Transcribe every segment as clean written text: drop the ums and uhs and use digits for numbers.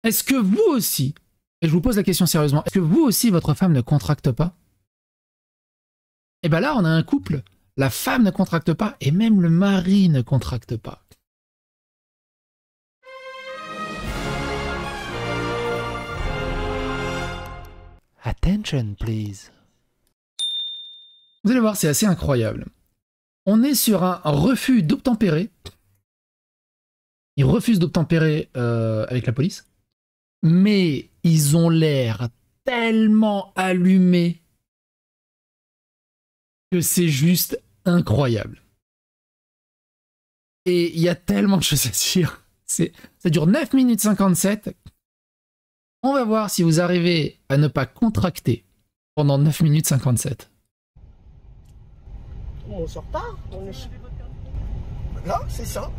Est-ce que vous aussi, et je vous pose la question sérieusement, est-ce que vous aussi, votre femme ne contracte pas? Et bien là, on a un couple, la femme ne contracte pas, et même le mari ne contracte pas. Attention, please. Vous allez voir, c'est assez incroyable. On est sur un refus d'obtempérer. Ils refusent d'obtempérer avec la police. Mais ils ont l'air tellement allumés que c'est juste incroyable. Et il y a tellement de choses à dire. Ça dure 9 minutes 57. On va voir si vous arrivez à ne pas contracter pendant 9 minutes 57. On sort tard. Là, c'est ça.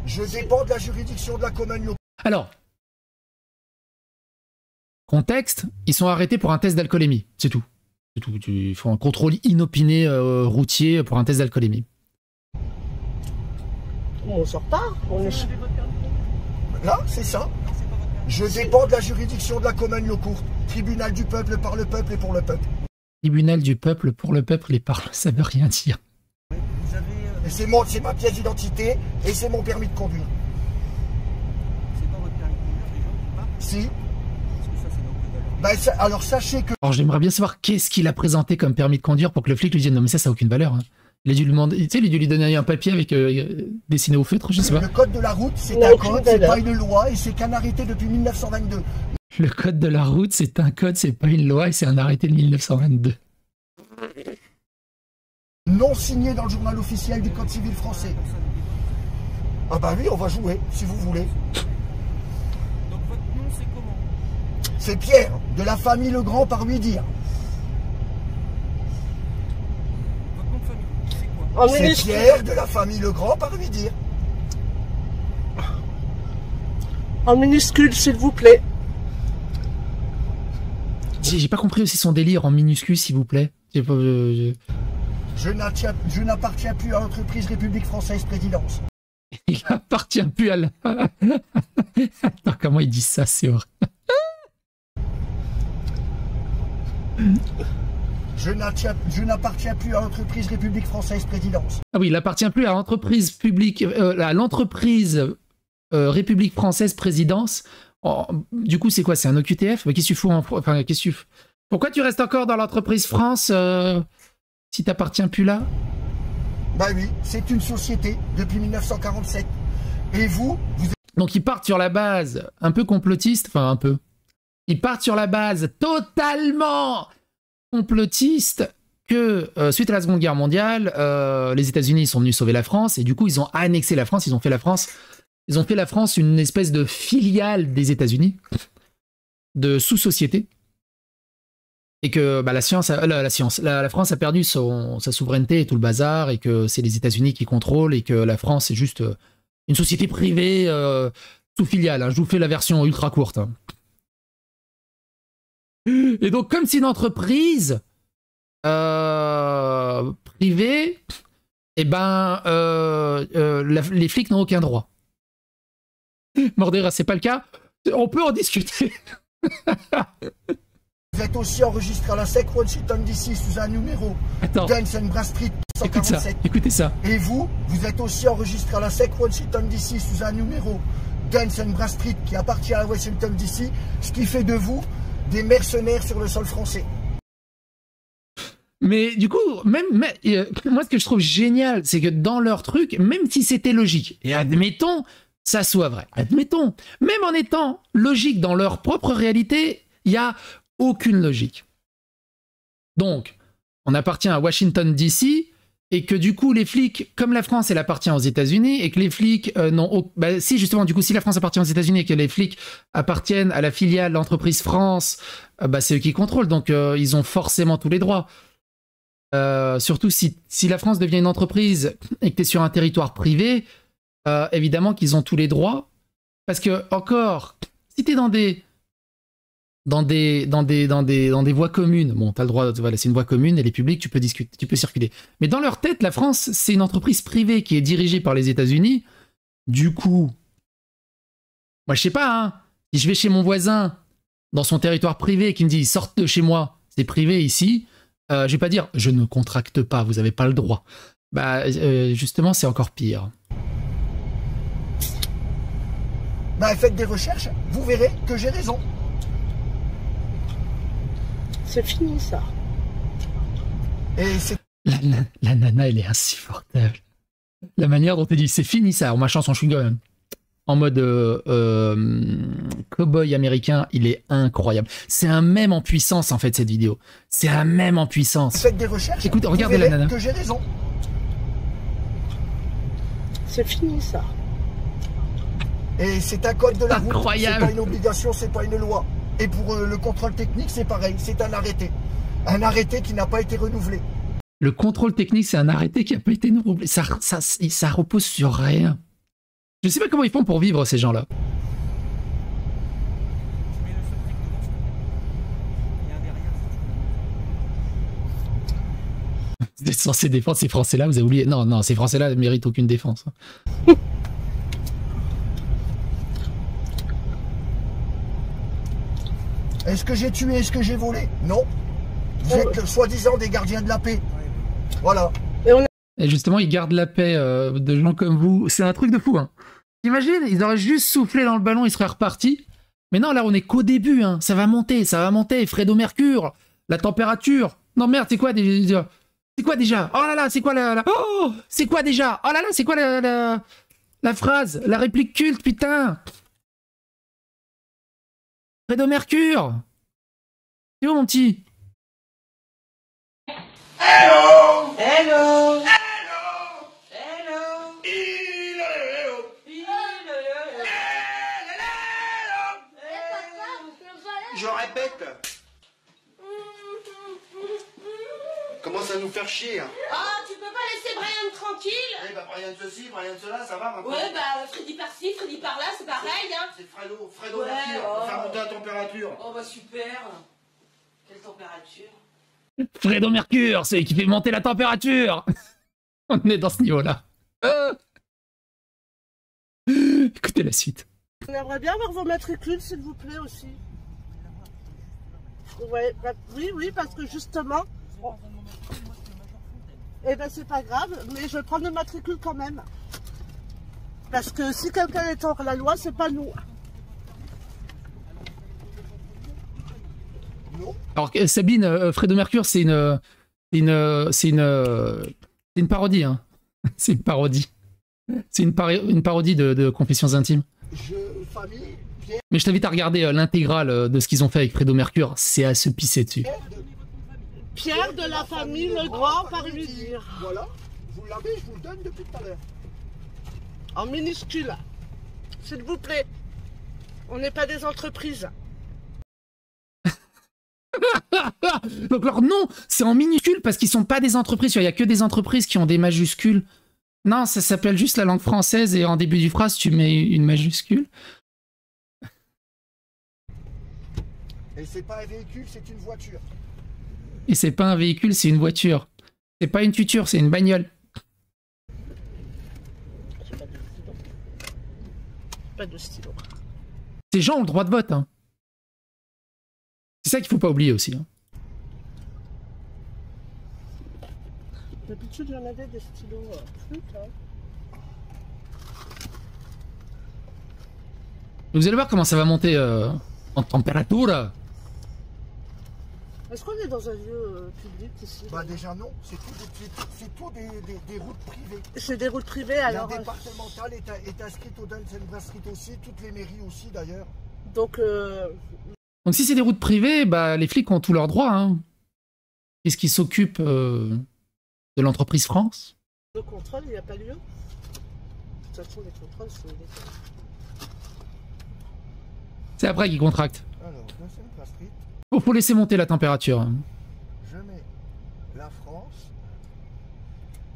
Je dépends de la juridiction de la commune locale. Alors, contexte, ils sont arrêtés pour un test d'alcoolémie. C'est tout. C'est tout. Ils font un contrôle inopiné routier pour un test d'alcoolémie. On sort tard. Là, c'est ça. Je dépends de la juridiction de la commune locale. Tribunal du peuple, par le peuple et pour le peuple. Tribunal du peuple, pour le peuple et par le... Ça veut rien dire. C'est ma pièce d'identité et c'est mon permis de conduire. C'est pas votre permis de conduire déjà? Si. Parce que ça, c'est nos Ben, alors sachez que... Alors j'aimerais bien savoir qu'est-ce qu'il a présenté comme permis de conduire pour que le flic lui dise non mais ça a aucune valeur. Hein. Il a dû lui demander, tu sais, il a dû lui donner un papier avec dessiné au feutre, je sais pas. Le code de la route, c'est un code, c'est pas une loi et c'est qu'un arrêté depuis 1922. Le code de la route, c'est un code, c'est pas une loi et c'est un arrêté de 1922. Non signé dans le journal officiel du Code civil français. Ah bah oui, on va jouer, si vous voulez. Donc votre nom, c'est comment? C'est Pierre, de la famille Legrand par lui dire. Votre nom de famille, c'est quoi? C'est Pierre, de la famille Legrand par lui dire. En minuscule, s'il vous plaît. J'ai pas compris aussi son délire en minuscule, s'il vous plaît. Je n'appartiens plus à l'entreprise République Française Présidence. Il appartient plus à la... Attends, comment il dit ça, c'est horrible. Je n'appartiens plus à l'entreprise République Française Présidence. Ah oui, il appartient plus à l'entreprise publique, à l'entreprise République Française Présidence. Oh, du coup, c'est quoi? C'est un OQTF? Qu'est-ce que tu fous en... Enfin, qu'est-ce que tu... Pourquoi tu restes encore dans l'entreprise France si t'appartiens plus là? Bah oui, c'est une société depuis 1947. Et vous êtes... Donc ils partent sur la base un peu complotiste, enfin un peu. Ils partent sur la base totalement complotiste que suite à la Seconde Guerre mondiale, les États-Unis sont venus sauver la France et du coup ils ont annexé la France, ils ont fait la France une espèce de filiale des États-Unis, de sous-société. Et que bah, la France a perdu sa souveraineté et tout le bazar, et que c'est les États-Unis qui contrôlent, et que la France est juste une société privée sous filiale. Hein. Je vous fais la version ultra courte. Hein. Et donc, comme c'est une entreprise privée, eh ben, les flics n'ont aucun droit. Mordera, c'est pas le cas. On peut en discuter. Vous êtes aussi enregistré à la SEC Washington DC sous un numéro Dance and Bradstreet 147. Écoutez ça. Et vous êtes aussi enregistré à la SEC Washington DC sous un numéro Dance and Bradstreet qui appartient à Washington DC, ce qui fait de vous des mercenaires sur le sol français. Mais du coup, moi ce que je trouve génial, c'est que dans leur truc, même si c'était logique, et admettons, ça soit vrai, admettons, même en étant logique dans leur propre réalité, il y a aucune logique. Donc, on appartient à Washington DC et que du coup les flics, comme la France elle appartient aux États-Unis et que les flics bah si justement du coup si la France appartient aux États-Unis et que les flics appartiennent à la filiale l'entreprise France, bah c'est eux qui contrôlent, donc ils ont forcément tous les droits. Surtout si la France devient une entreprise et que tu es sur un territoire privé, évidemment qu'ils ont tous les droits, parce que encore si tu es dans des voies communes. Bon, t'as le droit, voilà, c'est une voie commune, elle est publique, tu peux discuter, tu peux circuler. Mais dans leur tête, la France, c'est une entreprise privée qui est dirigée par les États-Unis. Du coup, moi je sais pas, hein, Si je vais chez mon voisin, dans son territoire privé, et qu'il me dit « sorte de chez moi, c'est privé ici », je vais pas dire « je ne contracte pas, vous avez pas le droit ». Bah, justement, c'est encore pire. Bah, faites des recherches, vous verrez que j'ai raison. C'est fini, ça. Et c'est... La nana, elle est insupportable. La manière dont elle dit « c'est fini ça », en mâchant son chewing-gum. En mode cow-boy américain, il est incroyable. C'est un mème en puissance, en fait, cette vidéo. C'est un mème en puissance. Faites des recherches, écoute, vous regardez la verrez nana. que j'ai raison. C'est fini, ça. Et c'est un code de la route, c'est Incroyable. pas une obligation, c'est pas une loi. Et pour le contrôle technique, c'est pareil, c'est un arrêté. Un arrêté qui n'a pas été renouvelé. Le contrôle technique, c'est un arrêté qui n'a pas été renouvelé. Ça repose sur rien. Je sais pas comment ils font pour vivre, ces gens-là. Tu mets le subtexte devant, il y a un derrière. Vous êtes censé défendre ces Français-là, vous avez oublié. Non, non, ces Français-là ne méritent aucune défense. Est-ce que j'ai tué, est-ce que j'ai volé? Non. Vous êtes soi-disant des gardiens de la paix. Voilà. Et justement, ils gardent la paix de gens comme vous. C'est un truc de fou, hein. Imagine, ils auraient juste soufflé dans le ballon, ils seraient repartis. Mais non, là, on est qu'au début, hein. Ça va monter, ça va monter. Fredo Mercure, la température. Non, merde, c'est quoi déjà? C'est quoi déjà? Oh là là, c'est quoi la... Oh, c'est quoi déjà? Oh là là, c'est quoi la phrase? La réplique culte, putain. Fredo Mercure. C'est où, mon petit? Hello! Hello! Hello! Hello! Je répète. Commence à nous faire chier. Hein. Ah, tu peux pas laisser Brian tranquille? Eh ben, rien de ceci, rien de cela, ça va maintenant. Ouais, bah, Freddy par-ci, Freddy par-là, c'est pareil, hein. C'est Fredo Ouais, Mercure, oh. on va faire monter la température. Oh, bah, super. Quelle température? Fredo Mercure, c'est qui fait monter la température. On est dans ce niveau-là. Écoutez la suite. On aimerait bien avoir vos matricules, s'il vous plaît, aussi. Ouais, bah, oui, parce que justement... Eh ben, c'est pas grave, mais je vais prendre le matricule quand même. Parce que si quelqu'un est hors la loi, c'est pas nous. Alors Sabine, Fredo Mercure, c'est une parodie, hein. C'est une parodie. C'est une parodie de Confessions intimes. Famille, Pierre, Mais je t'invite à regarder l'intégrale de ce qu'ils ont fait avec Fredo Mercure. C'est à se pisser dessus. Pierre de la famille Le Grand par lui dire. Voilà, vous l'avez, je vous le donne depuis tout à l'heure. En minuscule. S'il vous plaît. On n'est pas des entreprises. Donc leur nom, c'est en minuscule parce qu'ils sont pas des entreprises. Il y a que des entreprises qui ont des majuscules. Non, ça s'appelle juste la langue française et en début du phrase, tu mets une majuscule. Et c'est pas un véhicule, c'est une voiture. Et c'est pas un véhicule, c'est une voiture. C'est pas une tuture, c'est une bagnole. Pas de stylo. Ces gens ont le droit de vote, hein. C'est ça qu'il faut pas oublier aussi, hein. D'habitude, il y en avait des stylos flûtes, hein. Vous allez voir comment ça va monter en température. Est-ce qu'on est dans un lieu public ici? Bah déjà non, c'est tout des routes privées. C'est des routes privées, La alors... départementale est inscrite au Dance and Brass Street aussi, toutes les mairies aussi d'ailleurs. Donc, Donc si c'est des routes privées, bah les flics ont tous leurs droits, hein. Qu'est-ce qui s'occupe de l'entreprise France? le contrôle, il n'y a pas lieu. De toute façon, les contrôles, c'est... C'est après qu'ils contractent. Alors, Dance and Brass Street, Faut laisser monter la température. je mets la France.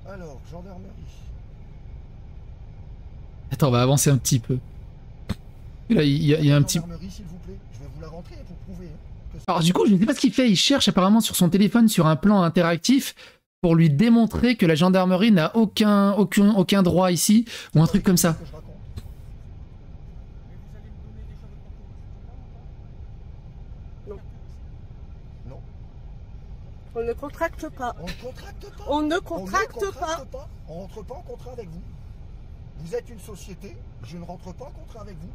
Alors, gendarmerie. Attends, on va avancer un petit peu. Et là, il y a un petit... Gendarmerie, s'il vous plaît. Je vais vous la rentrer pour prouver. Hein, que Alors du coup, je ne sais pas ce qu'il fait. Il cherche apparemment sur son téléphone sur un plan interactif pour lui démontrer que la gendarmerie n'a aucun droit ici, ou un truc comme ça. que je raconte. Non. Non. On ne contracte pas. On ne contracte pas. On ne On contracte ne pas. On rentre pas en contrat avec vous. Vous êtes une société, je ne rentre pas en contrat avec vous.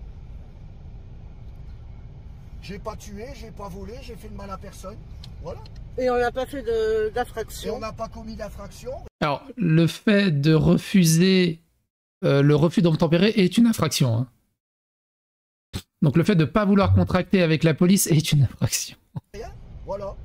J'ai pas tué, j'ai pas volé, j'ai fait de mal à personne. Voilà. Et on n'a pas fait Et d'infraction. on n'a pas commis d'infraction. Alors, le fait de refuser le refus d'obtempérer est une infraction. Hein. Donc, le fait de ne pas vouloir contracter avec la police est une infraction. Rien. Voilà.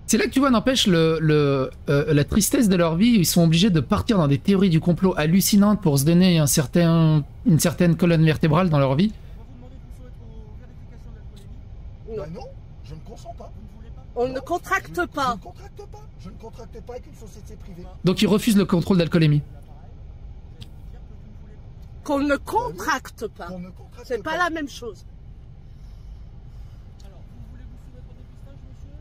C'est là que tu vois, n'empêche, la tristesse de leur vie. Ils sont obligés de partir dans des théories du complot hallucinantes pour se donner une certaine colonne vertébrale dans leur vie. On va vous demander de soumettre aux vérifications d'alcoolémie. Ben non, je ne consens pas. Vous ne voulez pas? On Non, ne contracte Je pas. ne contracte pas. Je ne contracte pas avec une société privée. Donc, ils refusent le contrôle d'alcoolémie. Qu'on ne contracte pas. Qu'on ne contracte C'est pas la même chose. Alors, vous voulez vous soumettre au dépistage, monsieur?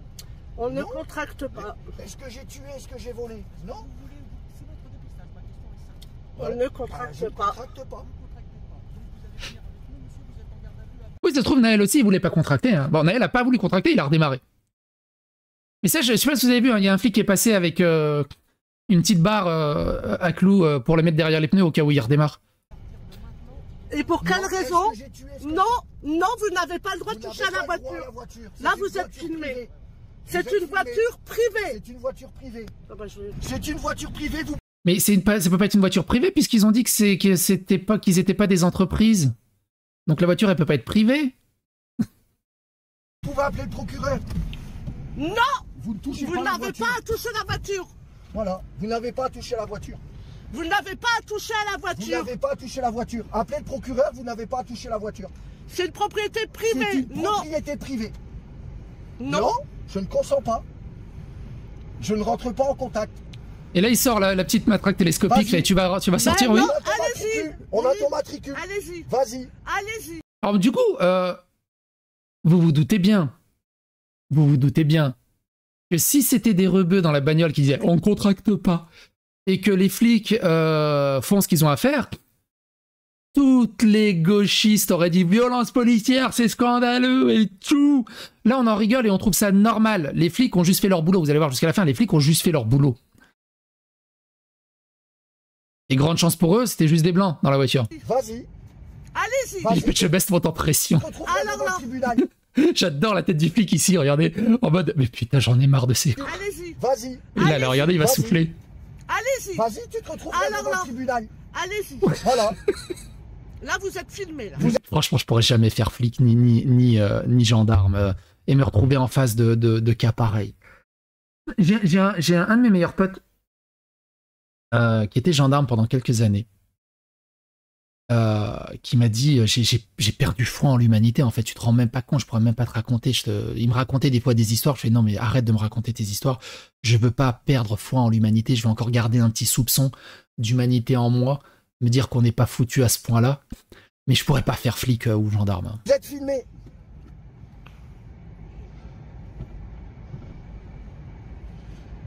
On ne Non. contracte pas. Est-ce que j'ai tué, est-ce que j'ai volé? Non. Vous voulez vous soumettre au dépistage? Ma question est simple. On Ouais. ne Ah, contracte je ne pas. contracte pas. Vous ne contractez pas. Donc vous allez venir avec nous, monsieur, vous êtes en garde à vue à... Oui, ça se trouve, Naël aussi, il voulait pas contracter. Hein. Bon, Naël a pas voulu contracter, il a redémarré. Mais ça, je sais pas si vous avez vu, hein, il y a un flic qui est passé avec une petite barre à clous pour le mettre derrière les pneus au cas où il redémarre. Et pour quelle Non, raison? est-ce que j'ai tué, est-ce que- Non, non, vous n'avez pas le droit de Vous toucher n'avez à la pas le droit voiture. C'est Là, une vous êtes voiture filmé. privée. C'est Vous êtes une filmé. voiture privée. C'est une voiture privée. Ah bah, C'est une voiture privée, vous Mais ça peut pas être une voiture privée puisqu'ils ont dit qu'ils étaient pas des entreprises. Donc la voiture, elle peut pas être privée. pouvez appeler le procureur. Non, Vous ne touchez vous pas la n'avez voiture. pas à toucher la voiture. Voilà, vous n'avez pas à toucher la voiture. Vous n'avez pas à toucher à la Vous voiture. n'avez pas à toucher la voiture. Appelez le procureur, vous n'avez pas à toucher la voiture. C'est une propriété C'est privée. une Non, propriété privée. non. Je ne consens pas. Je ne rentre pas en contact. Et là, il sort la petite matraque télescopique. Vas-y. Là, et tu vas sortir, oui. non. On a ton Allez-y. matricule. On a Oui. ton matricule. Allez-y, Vas-y. allez-y. Alors du coup, vous vous doutez bien que si c'était des rebeux dans la bagnole qui disaient on contracte pas et que les flics font ce qu'ils ont à faire, toutes les gauchistes auraient dit violence policière, c'est scandaleux et tout. Là, on en rigole et on trouve ça normal. Les flics ont juste fait leur boulot. Vous allez voir jusqu'à la fin, les flics ont juste fait leur boulot. Et grande chance pour eux, c'était juste des blancs dans la voiture. Vas-y. Allez-y. Vas-y. Je baisse mon temps de pression. Retrouve Alors devant là. le tribunal. J'adore la tête du flic ici, regardez, en mode mais putain, j'en ai marre de ces. Allez-y. Vas-y. Et là, regardez, il va Vas-y. souffler. Allez-y. Vas-y, tu te retrouves Alors devant là. le tribunal. Allez-y. Voilà. Là, vous êtes filmé. Là. Franchement, je pourrais jamais faire flic ni gendarme et me retrouver en face de cas pareils. J'ai un de mes meilleurs potes qui était gendarme pendant quelques années. Qui m'a dit j'ai perdu foi en l'humanité, en fait, tu te rends même pas compte, je pourrais même pas te raconter. Il me racontait des fois des histoires, je fais non mais arrête de me raconter tes histoires, je veux pas perdre foi en l'humanité, je veux encore garder un petit soupçon d'humanité en moi, me dire qu'on n'est pas foutu à ce point-là, mais je pourrais pas faire flic ou gendarme. Vous êtes filmé.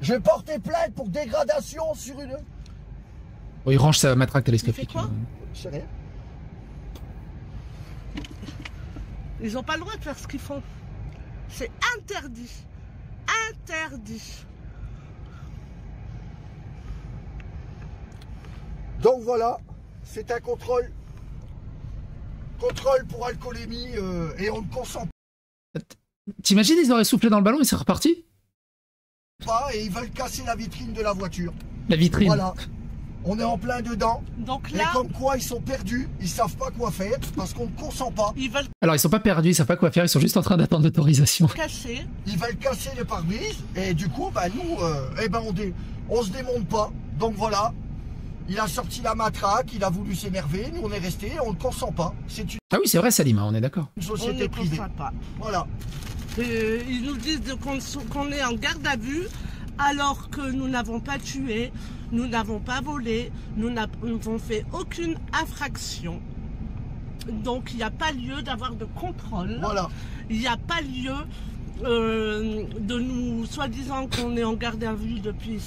Je vais porter plainte pour dégradation sur une... Oh, il range sa matraque Il télescopique. fait quoi? Je sais rien. Ils n'ont pas le droit de faire ce qu'ils font. C'est interdit. Interdit. Donc voilà, c'est un contrôle. Contrôle pour alcoolémie et on ne consent T'imagines, ils auraient soufflé dans le ballon et c'est reparti? pas et ils veulent casser la vitrine de la voiture. La vitrine. Voilà. On est en plein dedans. Donc Et là, comme quoi ils sont perdus, ils savent pas quoi faire parce qu'on ne consent pas. ils veulent Alors ils sont pas perdus, ils savent pas quoi faire, ils sont juste en train d'attendre l'autorisation. casser. Ils veulent casser les pare-brises et du coup, bah, nous, on se démonte pas. Donc voilà, il a sorti la matraque, il a voulu s'énerver, nous on est restés, on ne consent pas. C'est une Ah oui, c'est vrai, Salim, on est d'accord. On ne société privée. consent pas. Voilà. Ils nous disent qu'on est en garde à vue alors que nous n'avons pas tué, nous n'avons pas volé, nous n'avons fait aucune infraction. Donc il n'y a pas lieu d'avoir de contrôle. Voilà. Il n'y a pas lieu de nous, soi-disant qu'on est en garde à vue depuis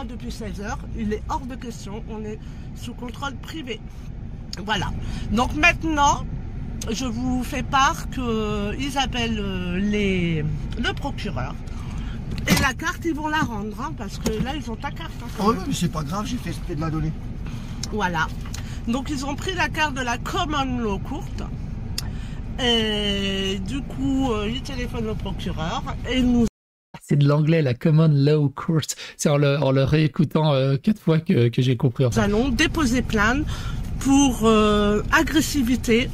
depuis 16 heures. Il est hors de question, on est sous contrôle privé. Voilà. Donc maintenant, je vous fais part qu'ils appellent le procureur. Et la carte, ils vont la rendre, hein, parce que là, ils ont ta carte. Hein, Oh non, mais c'est pas grave, j'ai fait exprès de la donner. voilà. Donc, ils ont pris la carte de la Common Law Court. Et du coup, ils téléphonent au procureur et nous... C'est de l'anglais, la Common Law Court. C'est en le réécoutant 4 fois que j'ai compris. En fait. Nous allons déposer plainte pour agressivité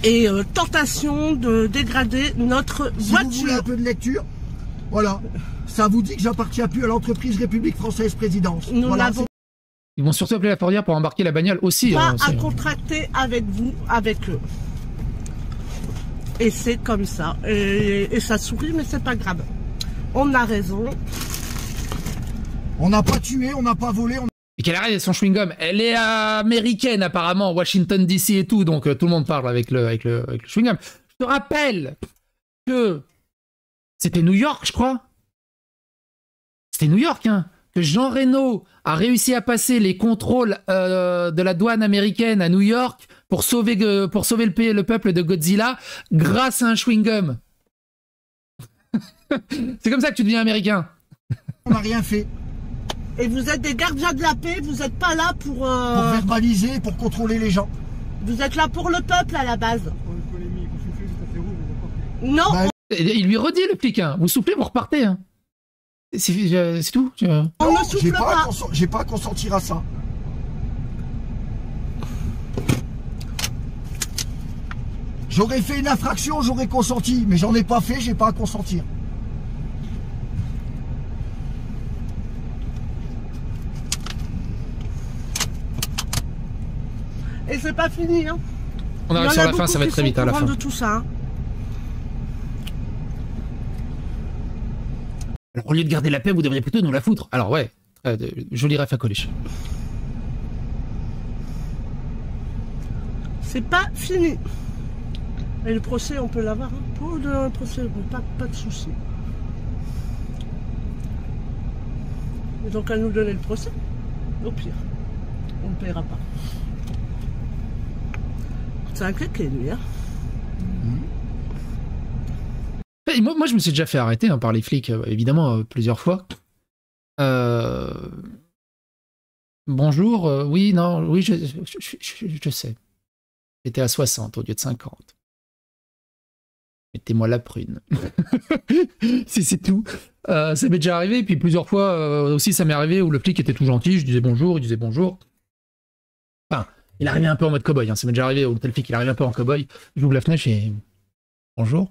et tentation de dégrader notre Si voiture. vous voulez un peu de lecture, voilà. Ça vous dit que j'appartiens plus à l'entreprise République Française Présidence. Nous Voilà, n'avons Ils vont surtout appeler la fourrière pour embarquer la bagnole aussi. pas hein, à contracter avec vous, avec eux. Et c'est comme ça. Et ça sourit, mais c'est pas grave. On a raison. on n'a pas tué, on n'a pas volé, Et qu'elle arrête son chewing-gum. Elle est américaine apparemment, Washington DC et tout, donc tout le monde parle avec le chewing-gum. Je te rappelle que c'était New York, je crois. C'était New York, hein. Que Jean Reno a réussi à passer les contrôles de la douane américaine à New York pour sauver le peuple de Godzilla grâce à un chewing-gum. C'est comme ça que tu deviens américain. on n'a rien fait. Et vous êtes des gardiens de la paix, vous n'êtes pas là pour... Pour verbaliser, pour contrôler les gens. Vous êtes là pour le peuple à la base. Non, Bah, Et il lui redit le flic, hein. Vous soufflez, vous repartez. Hein. C'est tout. on ne souffle pas. J'ai pas à consentir à ça. J'aurais fait une infraction, j'aurais consenti, mais j'en ai pas fait, j'ai pas à consentir. Et c'est pas fini, hein. On arrive sur la fin, ça va être très vite à la fin. De tout ça, hein. Alors, au lieu de garder la paix, vous devriez plutôt nous la foutre. Alors ouais, joli ref à Coluche. C'est pas fini. Et le procès, on peut l'avoir. Hein. Pour le procès, pas de souci. Ils ont qu'à nous donner le procès. Au pire, on ne paiera pas. C'est un claquet, lui, hein. Et moi, je me suis déjà fait arrêter hein, par les flics, évidemment, plusieurs fois. Bonjour, oui, non, oui, je sais. J'étais à 60 au lieu de 50. Mettez-moi la prune. c'est tout. Ça m'est déjà arrivé, puis plusieurs fois aussi, ça m'est arrivé où le flic était tout gentil, je disais bonjour, il disait bonjour. Enfin, il arrivait un peu en mode cow-boy, hein. Ça m'est déjà arrivé où le flic, il arrive un peu en cow-boy. J'ouvre la fenêtre et bonjour.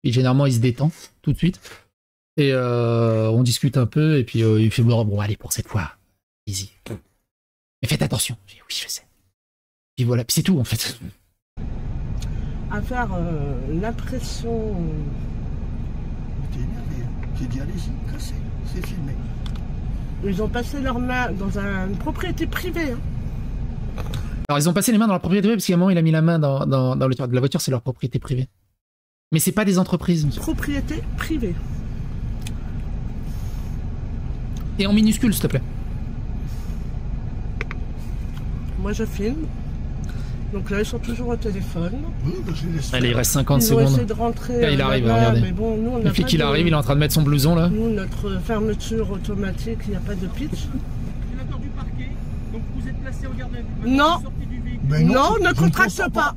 Et généralement, il se détend tout de suite. Et on discute un peu. Et puis, il fait bon, allez, pour cette fois, easy. Mais faites attention. J'ai dit, oui, je sais. Puis voilà, puis c'est tout, en fait. À faire l'impression... T'es énervé, hein. J'ai dit allez-y, cassez, c'est filmé. Ils ont passé leurs mains dans une propriété privée. Hein. Alors, ils ont passé les mains dans la propriété privée, parce qu'à un moment, il a mis la main dans le toit de la voiture, c'est leur propriété privée. Mais c'est pas des entreprises. Propriété privée. Et en minuscule, s'il te plaît. Moi, je filme. Donc là, ils sont toujours au téléphone. Oui, bah, je les laisse Allez, il faire. reste 50 Ils ont essayé secondes. de rentrer. Là, il arrive, là-bas, regardez. mais bon, nous, on Le n'a flic, pas il de- arrive, il est en train de mettre son blouson, là. Nous, notre fermeture automatique, il n'y a pas de pitch. Sénateur du parquet, donc vous êtes placé en garde à vue. Non. Vous sortez du véhicule. Mais Non, je ne contracte consens pas.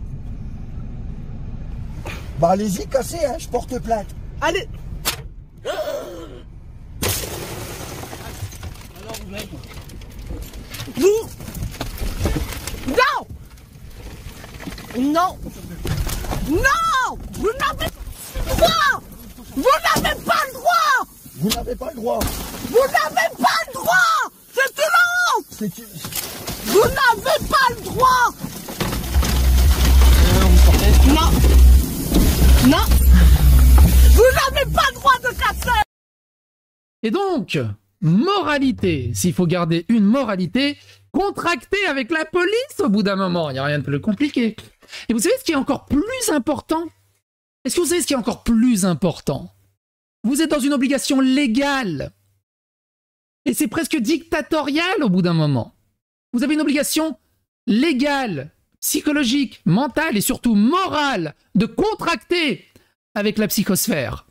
Bah allez-y, cassez, hein, je porte plainte. Allez. Vous. Non. Non. Non. Vous n'avez pas le droit. Vous n'avez pas le droit. Vous n'avez pas le droit. Vous n'avez pas le droit. C'est une honte. C'est... Vous n'avez pas le droit. Non. Non. Vous n'avez pas le droit de casser. Et donc, moralité, s'il faut garder une moralité, contracter avec la police au bout d'un moment. Il n'y a rien de plus compliqué. Et vous savez ce qui est encore plus important Est-ce que vous savez ce qui est encore plus important? Vous êtes dans une obligation légale. Et c'est presque dictatorial au bout d'un moment. Vous avez une obligation légale, psychologique, mentale et surtout morale de contracter avec la psychosphère.